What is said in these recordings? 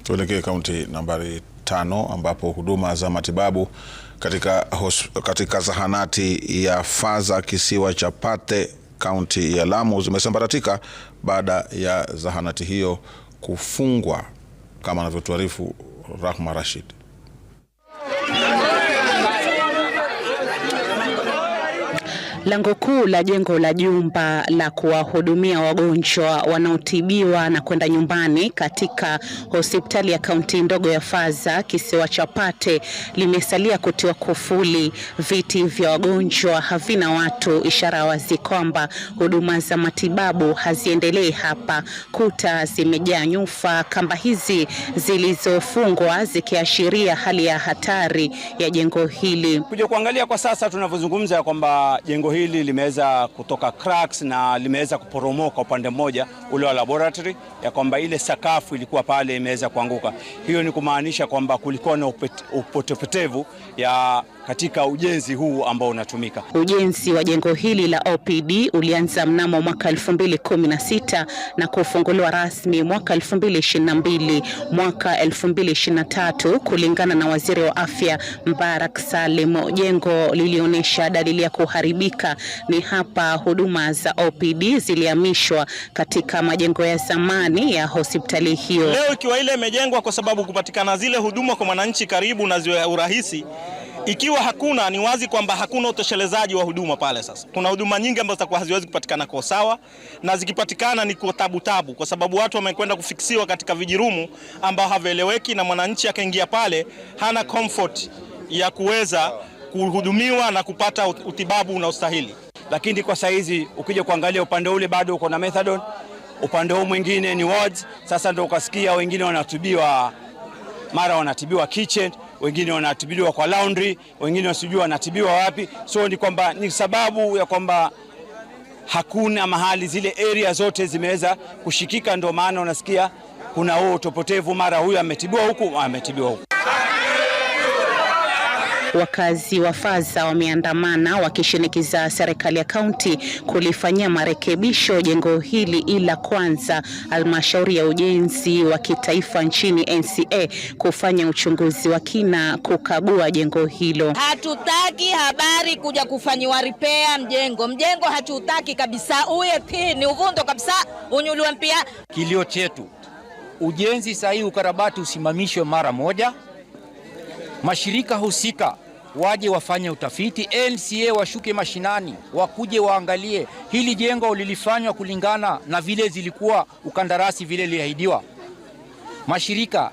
Tuelekee kaunti nambari 5 ambapo huduma za matibabu katika zahanati ya Faza kisiwa cha Pate kaunti ya Lamu zimesambaratika baada ya zahanati hiyo kufungwa, kama anavyotuarifu Rahma Rashid. Lango kuu la jengo la jumba la kuwahudumia wagonjwa wanaotibiwa na kwenda nyumbani katika hospitali ya kaunti ndogo ya Faza kisiwa cha Pate limesalia kutiwa kufuli. Viti vya wagonjwa havina watu, ishara wazi kwamba huduma za matibabu haziendelei hapa. Kuta zimejaa nyufa, kamba hizi zilizofungwa zikiashiria hali ya hatari ya jengo hili. Kuja kuangalia kwa sasa tunavyozungumza kwamba jengo hili limeweza kutoka cracks na limeweza kuporomoka upande mmoja ule wa laboratory, ya kwamba ile sakafu ilikuwa pale imeweza kuanguka. Hiyo ni kumaanisha kwamba kulikuwa na upotevu ya katika ujenzi huu ambao unatumika. Ujenzi wa jengo hili la OPD ulianza mnamo mwaka 2016 na kufunguliwa rasmi mwaka 2022. Mwaka 2023, kulingana na waziri wa afya Mbarak Salim, jengo lilionyesha dalili ya kuharibika. Ni hapa huduma za OPD zilihamishwa katika majengo ya zamani ya hospitali hiyo. Leo ikiwa ile imejengwa kwa sababu kupatikana zile huduma kwa mwananchi karibu na ziwe urahisi, ikiwa hakuna, ni wazi kwamba hakuna utoshelezaji wa huduma pale. Sasa kuna huduma nyingi ambazo zitakuwa haziwezi kupatikana kwa sawa, na zikipatikana ni kwa tabu, kwa sababu watu wamekwenda kufiksiwa katika vijirumu ambao havieleweki, na mwananchi akaingia pale hana comfort ya kuweza kuhudumiwa na kupata utibabu unaostahili. Lakini kwa saizi ukija kuangalia upande ule bado uko na methadone, upande huu mwingine ni wards. Sasa ndio ukasikia wengine wanatibiwa, mara wanatibiwa kitchen, wengine wanatibiwa kwa laundry, wengine wasijua wanatibiwa wapi. So ni kwamba ni sababu ya kwamba hakuna mahali, zile area zote zimeweza kushikika, ndio maana unasikia kuna huo utopotevu, mara huyu ametibiwa huku, ametibiwa huku. Wakazi wa Faza wameandamana wakishinikiza serikali ya kaunti kulifanyia marekebisho jengo hili, ila kwanza halmashauri ya ujenzi wa kitaifa nchini NCA kufanya uchunguzi wa kina kukagua jengo hilo. Hatutaki habari kuja kufanyiwa repair mjengo hatutaki kabisa, uwe pini uvundo kabisa, unyuliwe mpya. Kilio chetu, ujenzi sahihi, ukarabati usimamishwe mara moja. Mashirika husika waje wafanye utafiti, NCA washuke mashinani, wakuje waangalie hili jengo lilifanywa kulingana na vile zilikuwa ukandarasi vile liahidiwa. Mashirika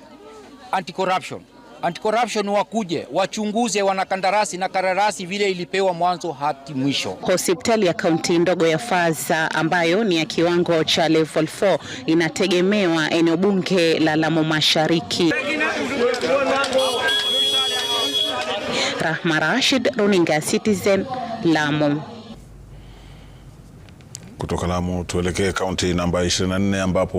anti-corruption wakuje wachunguze wanakandarasi na kandarasi vile ilipewa mwanzo hadi mwisho. Hospitali ya kaunti ndogo ya Faza ambayo ni ya kiwango cha level 4 inategemewa eneo bunge la Lamu Mashariki. Rahma Rashid, Runinga Citizen, Lamu. Kutoka Lamu tuelekee kaunti namba 24 ambapo